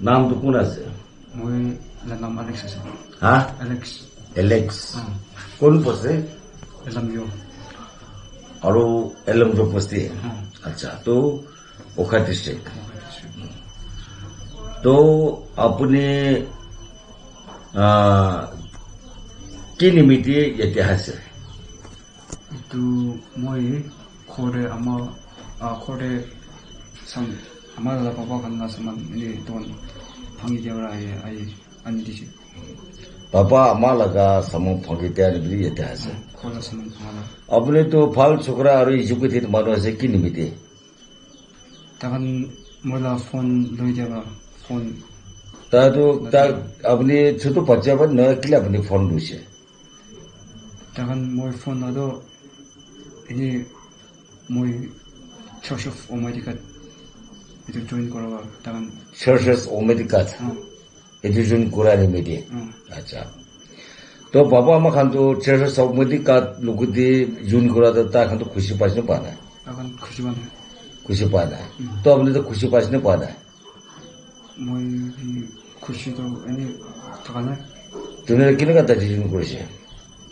নামটো কোন আছে মই নাম এলেক্স আছে হা এলেক্স কোন পোস্টে এলামিও আৰু এলমটো পোস্টে আচ্ছা তো ওখা ডিস্ট্রিক্ট তো আপুনি কি নিমিত্তে এতিয়া আছে itu moi khore ama khore sam amar la papa kan na saman ni ton phangi jawra ai ani disi papa amalaga samong phangi te ani bili eta ase khora saman phala apne to phal chokra aru educated manu ase ki nimitte takan mola phone loi jaba phone ta to ta apne choto bachcha ban na kila apne phone luise takan moi phone na do ini moi Church of Almighty God itu join kora takan Church of Almighty God itu join kora nimitte acha to baba ama khan to Church of Almighty God lugudi join kora ta khan to khushi paise pa na takan khushi pa na to apne to khushi paise na pa na moi khushi to ani takana tune kina ka ta join korise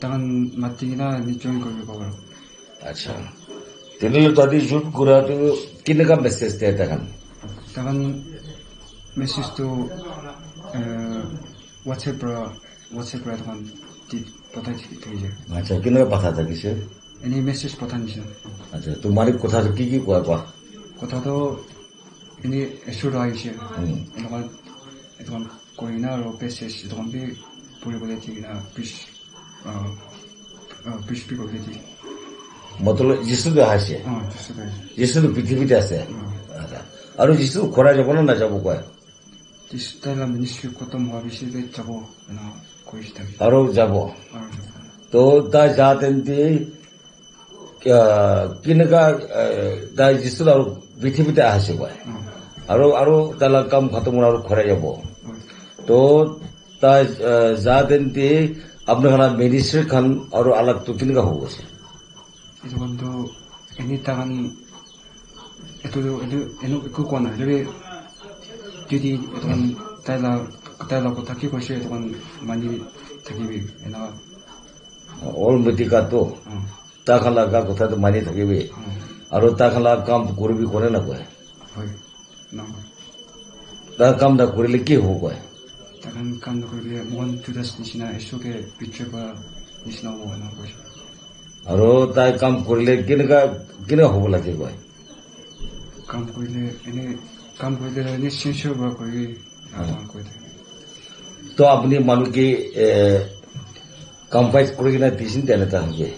takan matina ni join korbe kora अच्छा तिनीले तदि जुट कुरा त किनका message दिए takan message to WhatsApp takan di patai thije अच्छा किनका पता था किसे any message patai nisna अच्छा तुम्हारी कथा की कोआ kotha to ini assure aise enakan eton koina ro message eton bi puri bole thina fish bi ko thi मतलब जिसु दे हासे जिसु तो पृथ्वी दे আছে अच्छा আৰু जिसु খৰা যাব না যাব কয় দিস্তালা মিনিস্ট্ৰি কত মহাবিশ্বে যাব না কইছ থাকি আৰু যাব তো তা যাতেন দি কিনকা তা जिसु আৰু পৃথিবীতে আছে কয় আৰু তালা কাম খতম আৰু খৰা যাব তো তা যাতেন দি আপনাৰা মিনিস্ট্ৰি খান আৰু আলাগ তো কিনকা হবছে itu kan ini tangan itu itu kona jadi itu kan tayla ko taki ko she itu kan mani taki bi ena all mutika to ta khala ga kotha to mani thaki bi aro ta khala kam korbi kore na koy hoy na ta kam da korile ki ho koy takan kam da korbi mon tudas nishina esoke picture ba nishina ho na ko আৰু তাই কাম কৰিলে কেনেকা হ'ব লাগে কয় কাম কৰিলে নিশ্চয় কৰি তো আপুনি মানুহকে কম্পাইজ কৰি কিনে দিছিল তেনেকা হবে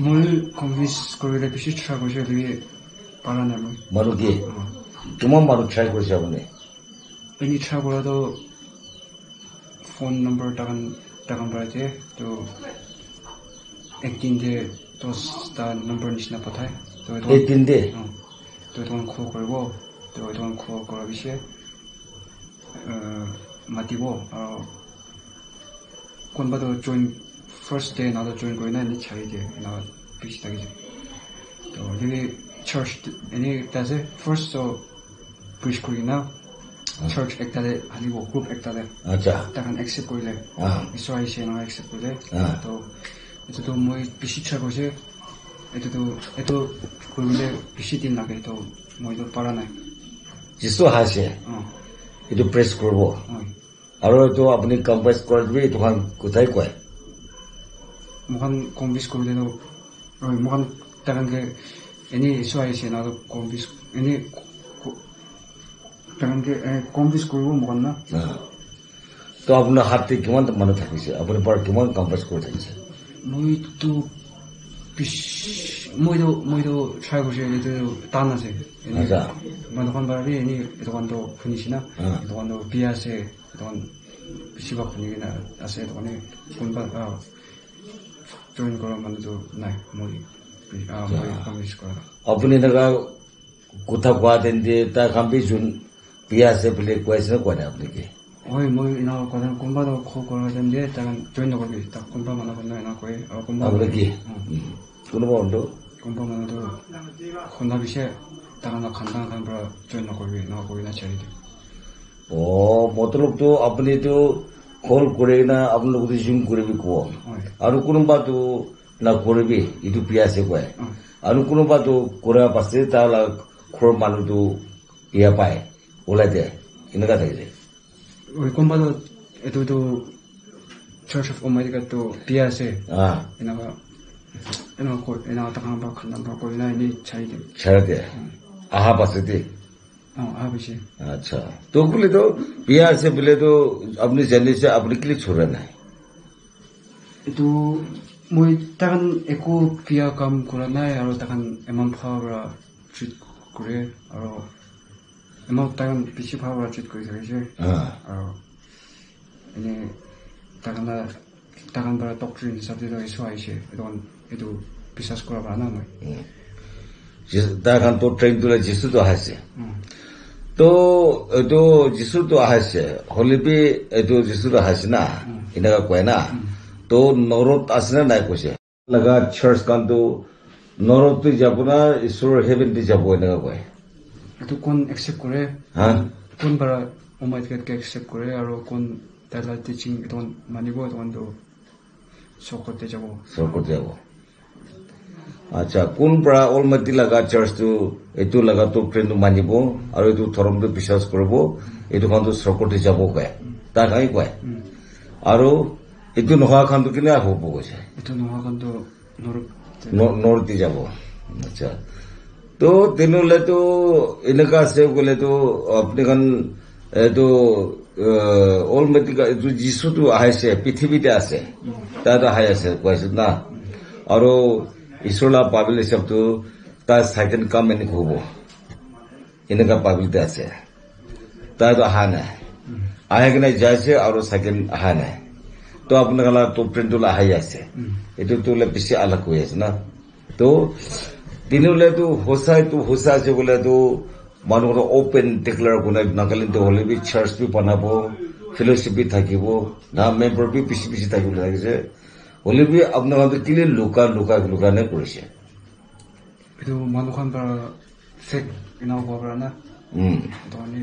মই কনভিন্স কৰিলে বেছি ট্ৰাই কৰিছে তুমি পাৰা নাই মই মানুহকে কিমান মানুহ ট্ৰাই কৰিছে আপুনি এনি ট্ৰাই কৰাটো ফোন নম্বৰ টাকান পাইছে তো একদিন দে 10টা নম্বৰ নিচিনা পঠায় তো একদিন দে তো এখন খো কৰিব তো এখন খো কৰাৰ পিছত মাতিব আৰু কোনোবাটো জইন ফাৰ্ষ্ট ডে নাটো জইন কৰি নাই নিশ্চয় দিয়ে না পিছ থাকিছে তো যদি চাৰ্চ এনে তাছে ফাৰ্ষ্ট তো প্ৰিচ কৰি না চাৰ্চ একটাতে আহিব গ্ৰুপ একটাতে আচ্ছা তাকান একচেপ্ট কৰিলে ঈশ্বৰ আহিছে না একচেপ্ট কৰিলে তো এটো মই বেছি ট্ৰাই কৰিছে এটো কৰিবলৈ বেছি দিন লাগে তো মইতো পাৰা নাই যিটো হাসে এটো প্ৰেছ কৰিব আৰু এটো আপুনি কম্পাইজ কৰি দিবি এটো খান কোথায় কয় মহান কম্পিউটাৰ কৰিলে তো মহান তাকানকে এনে ঈশ্বৰ আহিছে না কম্পিউটাৰ এনে তাকানকে কম্পিউটাৰ কৰিব মহান না তো আপোনাৰ হাতে কিমান মানুহ থাকিছে আপুনি পৰা কিমান কম্পাইজ কৰি থাকিছে মইতো ট্ৰাই কৰিছে এইটো টান আছে মানুহখন বাৰু এনে দোকানটো শুনিছিনা দোকানটো বিয়া আছে দোকান বেছিভাগ শুনি কিনে আছে দোকানে কোনোবা জইন কৰা মানুহটো নাই মই কনভিন্স কৰা আপুনি এনেকুৱা কথা কোৱা দেন দিয়ে তাৰ কামবি যোন বিয়া আছে বুলি কৈছে না কোৱা নাই আপুনি কি হয় মই এনে কথা কোনোবাটো খো কৰা যেন দিয়ে তাৰ জইন নকৰিবি তাক কোনোবা মানুহ এনে কয় আৰু কোনোবা কি কোনোবা অন্ত কোনোবা মানুহটো শুনা পিছে তাৰ খান্দান পৰা জইন নকৰিবি নকৰি না চাৰি মতলব তো আপনি তো কল কৰে না আপোনালোক ৰিচিভ কৰিবি কব আৰু কোনোবাতো না কৰিবি এইটো পিয়াছে কয় আৰু কোনোবাতো কৰাৰ পাছে তাৰ ঘৰৰ মানুহটো ইয়া পায় ওলাই দিয়ে এনেকুৱা থাকিলে কোনোবাতো এইটোতো Church of Omega to PSA. Takamba Kanamba Koina ni Charity. Charity. Aha Basiti. Aha Bishi. अच्छा तो बोले तो पिया से बोले तो अपने जने से अपने के लिए छोड़ा नहीं तो मुझे तकन एको पिया काम करा नहीं और तकन एमन फावरा ट्रीट करे और एमन तकन पिछे फावरा ट्रीट करे सके और इन्हें takkan para doctrine sabdi do isu aise itu বিশ্বাস কৰা বা না মই takkan to train to jisu to haise to eto jisu to haise holibi eto jisu to haise na inaga koi na to norot asna nai kose laga church kan to norot to jabuna isur heaven to jabo inaga koi eto kon accept kore kon para omait ke accept kore aro kon তালা teaching এতন মানিব এতন তো সরকতে যাব আচ্ছা কোন পৰা অলমাটি লাগা church তো এটো লাগা তো ট্রেন মানিব আর এটো ধর্ম তো বিশ্বাস করব এটো খান তো সরকতে যাব কয় তা কাই কয় আর এটো নহা খান তো কিনা হব কইছে এটো নহা খান তো নরতে যাব আচ্ছা তো তেনলে তো এনেকা আছে বলে তো আপনি খান এটো অলমাটি যিশু তো আহিছে পৃথিৱীতে আছে তাত আহি আছে কৈছে না আৰু ঈশ্বৰলা পাবিল হিচাপটো তাৰ ছেকেণ্ড কাম এনে হ'ব এনেকা পাবিলতে আছে তাত অহা নাই আহি কিনে যাইছে আৰু ছেকেণ্ড অহা নাই তো আপোনালোকে তো প্ৰিণ্টটো আহি আছে এইটো তো বেছি আলাগ হৈ আছে না তো তিনিওলে তো হোচা আছে বোলে তো মানুহৰ ওপেন ডিক্লেয়াৰ কোনে নাগালেণ্ড হলে বি চাৰ্চ বি বনাব ফেলোশ্বিপ বি থাকিব না মেম্বাৰ বি পিছি থাকিব লাগিছে হলে বি আপোনালোকে কিলে লুকানে কৰিছে এইটো মানুহখন পৰা ফেক ইনাও হ'ব পৰা না তো আমি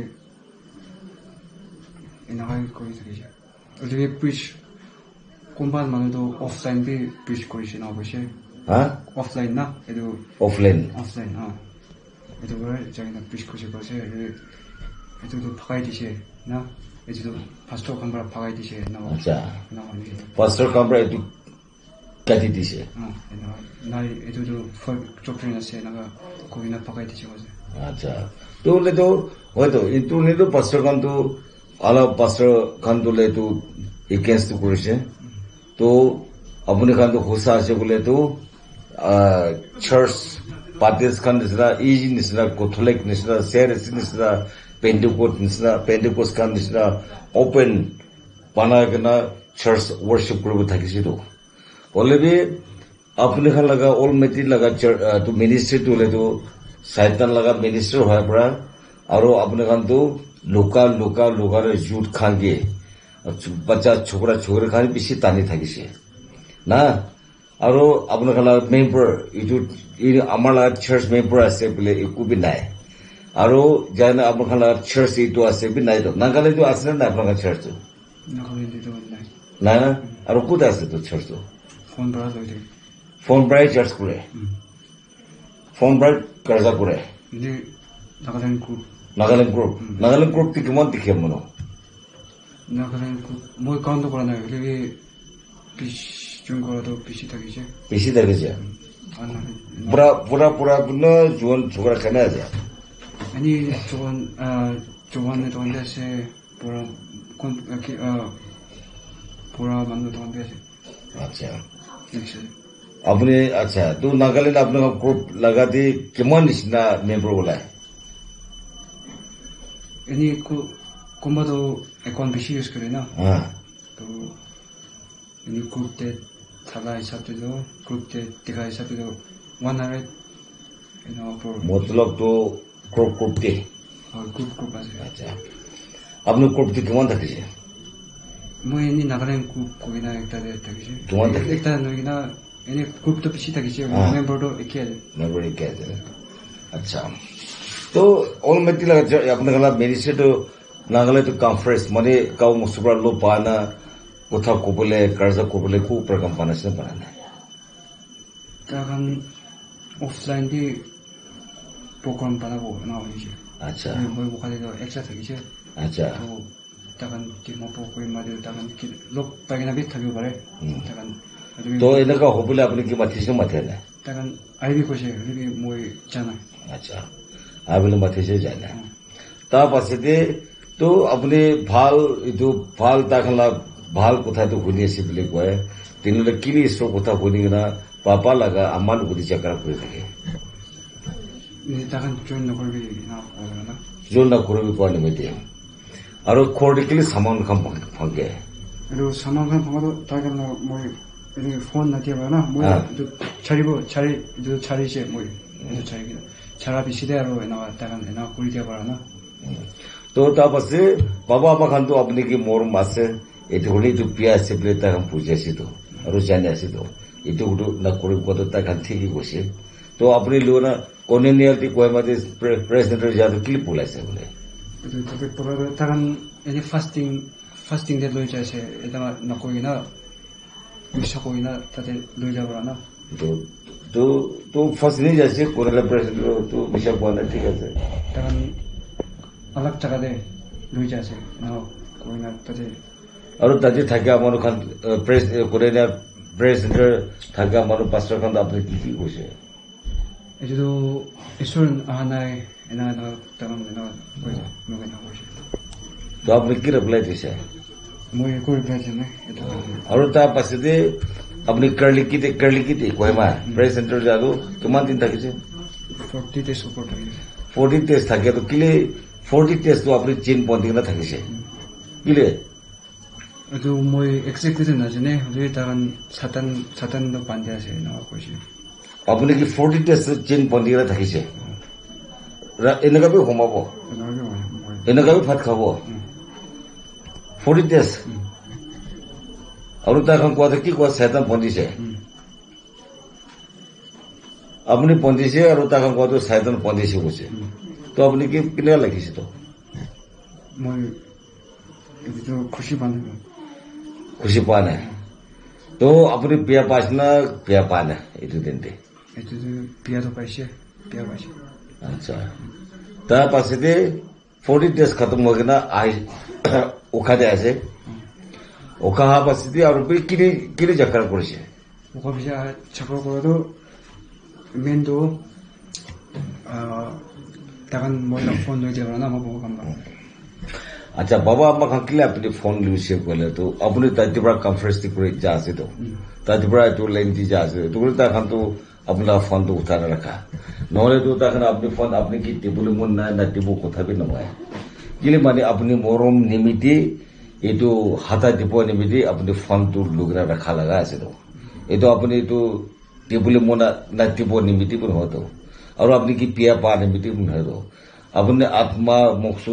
ইনাই কৰি থাকিছে ওলিবি প্ৰিচ কোনবা মানুহটো অফলাইন বি প্ৰিচ কৰিছে না অৱশ্যে অফলাইন না এইটো offline itu gue jangan habis kursi itu tuh pakai di sini, nah itu tuh pastor kamera pakai di sini, nah. Acha. Pastor kamera itu kati di sini. Nah itu tuh doctrine sih, nah kau ini pakai di sini. Acha. Tuh le tuh, itu nih tuh pastor kan tuh, ala pastor kan tuh le tuh against tuh kursi, tuh apune kan tuh khusus aja boleh tuh church Baptist kan nisna, Easy nisna, Catholic nisna, Seres nisna, Pentecost kan nisna, open bana kena church worship group thakisi to. Ole bhi apne khan laga almighty laga to ministry to le to Satan laga minister hoy pra aro apne khan to loka re jut khange bacha chokra khan bishi tani thakisi na aro apne khan member itu আমার church member আছে বলে একো B নাই আৰু জানা আপোনাৰ search এইটো আছে বি নাই নাগালেণ্ডটো আছে না আপোনাৰ চাৰ্চ নাই না আৰু ক'ত আছে তো চাৰ্চ ফোন ব্ৰাই চাৰ্চ কৰে ফোন ব্ৰাই কাৰ্যা কৰে নাগালেণ্ড গ্ৰুপ কিমান দেখিম মনো নাগালেণ্ড গ্ৰুপ মই কাউণ্ট কৰা নাই বেছি থাকিছে pura puno jual chukra kana aja ani juan itu anda se pura manu itu anda se acha apne acha tu Nagaland apne group laga di keman isna member bolai ini kumba to ekon beshi use kare na to ini group te थाला हिसाब से जो group के दिखा हिसाब से जो 100 for मतलब तो group के group আছে আচ্ছা আপনি গ্রুপ থেকে কেমন থাকিছে মই এনি নাগালেণ্ড গ্ৰুপ কইনা একটা থাকিছে তোমাৰ একটা নইনা এনি গ্ৰুপ তো বেছি থাকিছে মেম্বার তো একে আছে আচ্ছা তো অলমাইটি লাগা আপনার মিনিস্ট্রি তো নাগলে তো কনফারেন্স মানে কাউ মুসুবরা লো পানা কোথাও কোবলে কার্জা কোবলে কো প্রোগ্রাম পানাসে পানা তাকান অফলাইন দি প্রোগ্রাম পানাবো না হইছে আচ্ছা মই বখালে তো এক্সট্রা থাকিছে আচ্ছা তো তাকান কি মপো কই মাদে তাকান কি লোক পাগিনা বিত থাকিব পারে তাকান তো এনেকা হবলে আপনি কি মাথিছে মাথে না তাকান আইবি কইছে রিবি মই জানা আচ্ছা আইবলে মাথিছে জানা তা পাছে তো আপনি ভাল ইটো ভাল তাখলা ভাল কথা তো শুনি আছে বলে কয় তিনলে কিনি সব কথা শুনি না পাপা লাগা আমার গুদি চাকরা করে থাকে তাকান জয়েন নকরবি না না জোর না করবি কোয়া নিমিতে আর খোরডিকলি সামান খাম ফাঙ্গে এলো সামান খান ফাঙ্গা তাকান মই এনি ফোন না দিবা না মই ছাড়ি ছাড়িছে মই ছাড়ি কিনা ছাড়া বিছিদে আর না তাকান না করি দিয়া পারা না তো তা পাছে বাবা আমা খান তো আপনি কি মরম আছে এটি হলে তো পিয়া আছে বলে তা খান বুঝাইছি তো আর জানি আছে তো এটি গুলো না করে কত তা খান ঠিকই বসে তো আপনি লো না কনেনিয়ালটি কয় মাঝে প্রেসিডেন্টের যাতে ক্লিপ বলাইছে বলে তবে পরে তাকান এনি ফাস্টিং দে লই যাইছে এটা না কই না মিশা কই না তাতে লই যাবো না তো তো তো ফার্স্ট নিয়ে যাচ্ছে কোনেলা প্রেসিডেন্ট তো মিশা কোয়া না ঠিক আছে তাকান আলাগ জায়গা দে লই যাইছে না কই না তাতে আর তাতে থাকে আমার খান প্রেস কোনেলা প্রেসিডেন্ট থাকে আমার পাঁচটা খান আপনি কি কি কইছে এটা তো ঈশ্বর আহানাই এনা না তাকান না কই না নগে না কইছে তো আপনি কি রিপ্লাই দিছে মই কই প্লেছে না এটা আর তার পাশে দিয়ে আপনি কার্লিকিতে কয়মা প্রেসিডেন্টের যাদু কিমান দিন থাকিছে 40 days উপর থাকিছে 40 days থাকে তো কিলে 40 days তো আপনি চীন পন্থী না থাকিছে কিলে itu moi exactly na jane hoi taran satan do pandya ase na koise আপনি কি 40 days চীন পন্থী না থাকিছে এনেকা বি হোমাবো এনেকা বি ভাত খাবো 40 days আর তা এখন কথা কি কোয়া শয়তান পন্থীছে আপনি পন্থীছে আর তা এখন কথা শয়তান পন্থীছে বসে তো আপনি কি কিনে লাগিছে তো moi itu খুশি বানাবো খুশি পা না তো আপনি বিয়া পাস না বিয়া পা না এইটো দিনতে itu biya to paise আচ্ছা তার পাশে 40 days খতম হয়ে গেনা আই ওখা দে আছে ওখা হা পাশে আর কিনে যাত্রা করেছে ওখা বিয়া চাকর করো মেনটো তাকান মই না ফোন লই যাবা না মো কাম না আচ্ছা বাবা আম্মা খান কিলে আপনি ফোন লিউছে বলে তো আপনি তাইতে বড় কনফারেন্স করে যা আছে তো তাইতে বড় একটু লেন্থি যা আছে তো বলে তখন তো আপনার ফোন তো উঠানে রাখা নহলে তো তখন আপনি ফোন আপনি কি টেবুলে মন না টেবু কথা বি নয় কিলে মানে আপনি মরম নিমিতি এইটো হাতা দিব নিমিতি আপনি ফোন তো লুগরা রাখা লাগা আছে তো এইটো আপনি তো টেবুলে মন না দিব নিমিতি কোন হতো আর আপনি কি পিয়া পা নিমিতি কোন হতো আপনি আত্মা মকসু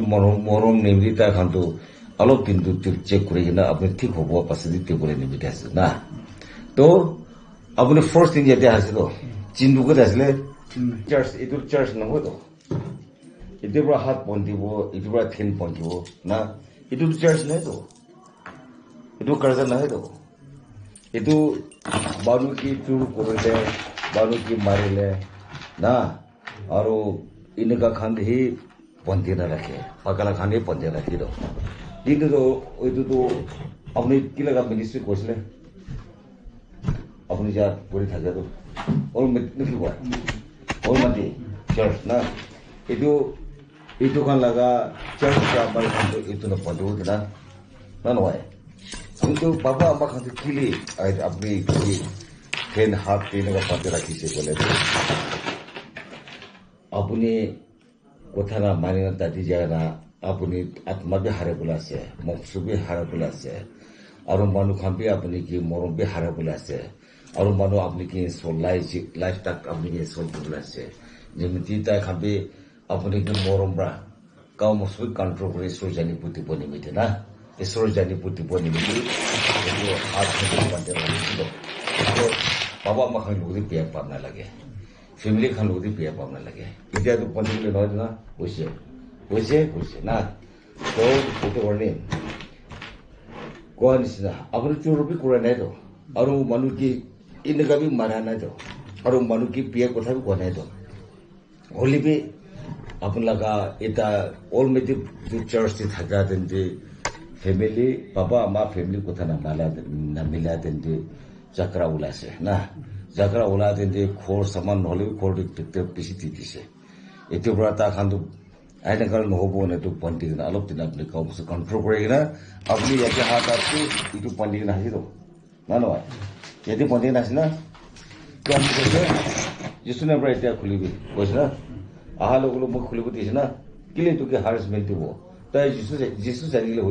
মরম নিমিতি তা খান তো অলপ কিন্তু চেক করে কিনা আপনি ঠিক হব পাশে দিতে বলে নিমিতি আছে না তো আপনি ফার্স্ট দিন যেতে আছে তো চিন্দু করে আসলে চার্চ এইটো চার্চ নহয় তো এটোৰ পৰা হাত পন্থিব এইটোৰ পৰা থেন পন্থিব না এইটো চাৰ্চ নহয় তো এইটো কাৰ্জা নহয় তো এইটো বাৰু কি চুৰ কৰিলে বাৰু কি মাৰিলে না আৰু এনেকুৱা খান্দি পন্থি নাৰাখে পাকালা খান্দি পন্থি ৰাখি দিওঁ কিন্তু এইটোতো আপুনি কি লগা মিনিষ্ট্ৰি কৈছিলে আপনি যা করে থাকে তো ওর নাকি কয় ওর মাটি চার্চ না এইটো কান লাগা চার্চ আমার এইটো না পড়ে কিনা না নয় কিন্তু বাবা আমার কাছে কিলি আপনি কি ফেন হাত টেনে পাতে রাখিছে বলে আপনি কথা না মানি না দাদি যায় না আপনি আত্মা বি হারে বলে আছে মকসু বি হারে বলে আছে আর মানুষ খান বি আপনি কি মরম বি হারে বলে আছে আর মানুষ আপনি কি লাইফ তাক আপনি কি চলতে আছে যেমনি তাই খাবে আপনি কি মরমরা গাঁও মসবি কন্ট্রোল করে ঈশ্বর জানি পুঁতি নিমিতে না ঈশ্বর জানি পুঁতি নিমিতে বাবা মা খান লোক বিয়া পাব না লাগে ফ্যামিলি খান লোক বিয়া পাব না লাগে এতিয়া তো পঞ্চায়েত নহয় না কৈছে না তো itu warning koan sina apun churupi kura nai to aru manu ki inga bi mara nai to aru manu ki piya kotha bi koan nai to holi bi apun laga eta all meti church ti thaka den de family baba ama family kotha na mila den de jakra ulase na jakra ula den de khor saman holi khor de pisi ti dise etu brata khandu aina karan hobo ne tu pandi na alop tin apne kaum se control kore na apni yake hat aapke itu pandi na hiro na no yadi pandi na sina to am ko jisune bra eta khulibi koisna aha loglo mukh khulibi tisna kile tu ke harassment dibo tai jisu janile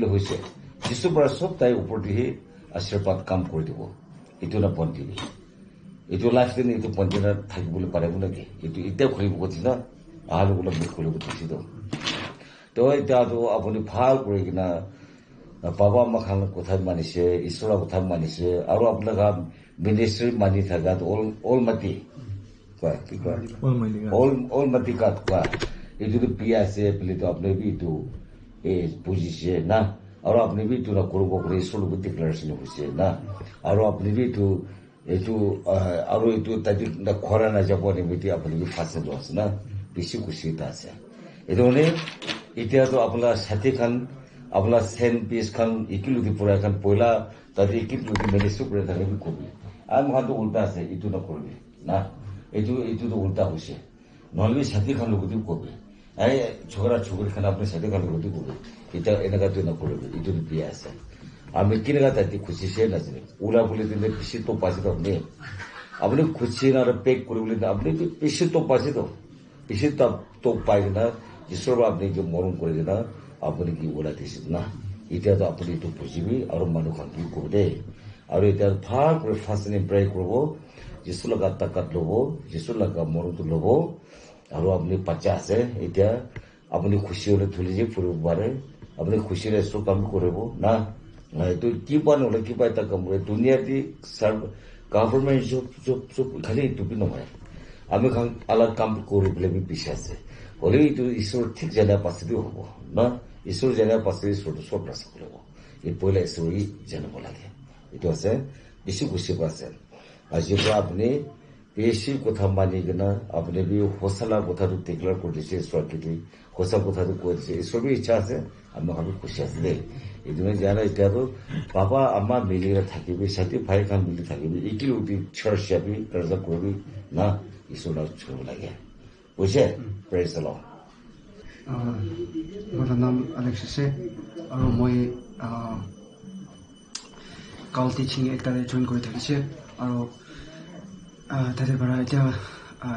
hoise jisu bra sob tai upor dihi ashirpad kam kore dibo itu na pandi itu life din itu pandi na thakibole parebu na ki itu ite khulibi kotisna আলু গুলো মুখ খুলে বুঝিছিল তো এটা তো আপনি ভাল করে কিনা বাবা মা খান কোথায় মানিছে ঈশ্বর কোথায় মানিছে আর আপনারা মিনিস্ট্রি মানি থাকা অল মাটি কয় কি কয় অল মাটি কাট কয় এই যদি পিয়া আছে বলে তো আপনি বি তো এই বুঝিছে না আর আপনি বি তো না করব করে ঈশ্বর বুদ্ধি ডিক্লারেশন হইছে না আর আপনি বি তো এইটো আৰু এইটো তাই খৰা না যাব নিমিতি আপনি বি ফাসে আছে না বেশি খুশিটা আছে এজনে এতিয়া তো আপনার সাথে খান আপনার সেন পিস খান ইকিলুদি পুরা খান পয়লা তাদের ইকিলুদি মেলিসু করে থাকে কবি আর মহান তো উল্টা আছে ইটু না করবে না এইটো তো উল্টা হয়েছে নহলে সাথে খান লোকদি কবি এই ছোকরা ছোকরি খান আপনি সাথে খান লোকদি কবি এটা এনেকা তো না করবে ইটু বিয়া আছে আমি কিনেগা তাতে খুশি সে না জানি উলা বলে দিলে বেশি তো পাশে তো আপনি খুশি না পেক করে বলে আপনি বেশি তো পাশে তো বেশি তো পাই না ঈশ্বর আপনি যে মরম করে না আপনি কি ওলা দিয়েছেন না এটা তো আপনি একটু বুঝিবি আর মানুষ কি করবে আর এটা ভাল করে ফার্স্ট প্রে করবো যিশু লগা তাকাত লব যিশু লগা মরমটো লব আর আপনি বাচ্চা আছে এটা আপনি খুশি হলে তুলে যে ফুরিব পারে আপনি খুশি রেস্ট কাম করব না তো কি পান হলে কি পাই তা কাম করে দুনিয়াতে গভর্নমেন্ট জব খালি টুপি নয় আমি আলাদা কাম করি বলে বিশ্বাস আছে হলে এইটো ঈশ্বর ঠিক জানা পাছে হব না ঈশ্বর জানা পাছে ঈশ্বরটো সব রাস্তা খুলিব এই পয়লা ঈশ্বরই জানিব লাগে এইটো আছে বেশি খুশি আছে আর যেটা আপনি বেশি কথা মানি কিনা আপনি বি হোসালা কথাটো ডিক্লেয়ার করে দিছে ঈশ্বর কি হোসা কথাটো কৈ দিছে ঈশ্বর ইচ্ছা আছে আমি আমি খুশি আছে দেই এই জন্য যারা এটা তো বাবা আমা মিলি থাকিবি সাথে ভাই খান মিলি থাকিবি ইকিল উঠি চার্চ যাবি কার্য করবি না ঈশ্বর ছড়ব লাগে বুঝছে প্রেজ দ্য লর্ড মোৰ নাম আলেক্স আছে আৰু মই কাল টিচিং একটাৰে জইন কৰি থাকিছে আৰু তাতে পৰা এতিয়া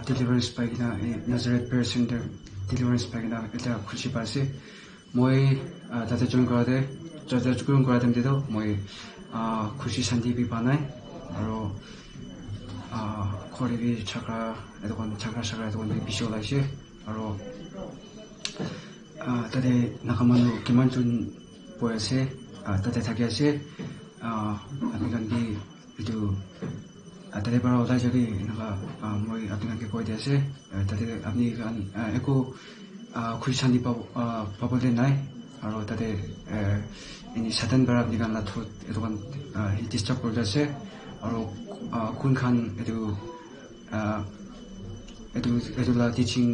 ডেলিভাৰেন্স পাই কিনা নাজাৰেথ প্ৰেয়াৰ চেণ্টাৰ ডেলিভাৰেন্স পাই কিনা এতিয়া খুচি পাইছে মই তাতে জইন কৰাতে মই খুচি শান্তি বি পোৱা নাই আৰু খৰিবি চাকৰা এদুখন চাকৰা এদুখন বেছি ওলাইছে আৰু তাতে নাকা মানুহ কিমানজন পৈ আছে তাতে থাকি আছে আপোনালোকে এইটো তাতে পৰা ওলাই যাবি এনেকুৱা মই আপোনালোকে কৈ দি আছে তাতে আপুনি একো খুচি শান্তি পাবলৈ নাই আৰু তাতে এনে সাধাৰণ পৰা আপুনি গান থোত এদুখন ডিষ্টাৰ্ব কৰি আছে আৰু কোনখান এইটো টিচিং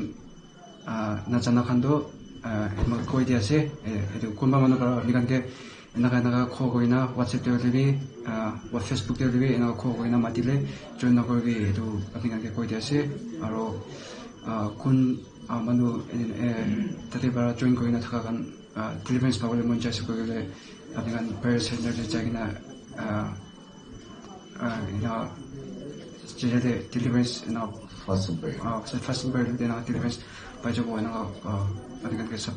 নাজানা খানটো কৈ দি আছে এইটো কোনোবা মানুহ পৰা আপোনালোকে এনেকা খো কৰি না হোৱাটছএপতে দিবি ফেচবুকতে দিবি এনেকুৱা খো কৰি না মাতিলে জইন নকৰিবি এইটো আপোনালোকে কৈ দি আছে আৰু কোন মানুহ তাতে পৰা জইন কৰি নথকা কাৰণ ডেলিভাৰেন্স পাবলৈ মন যাইছে কৰিলে আপোনালোকে প্ৰেয়াৰ চেণ্টাৰতে যাই কিনা deliverance fasting prayer deliverance by Jabo and I think I get some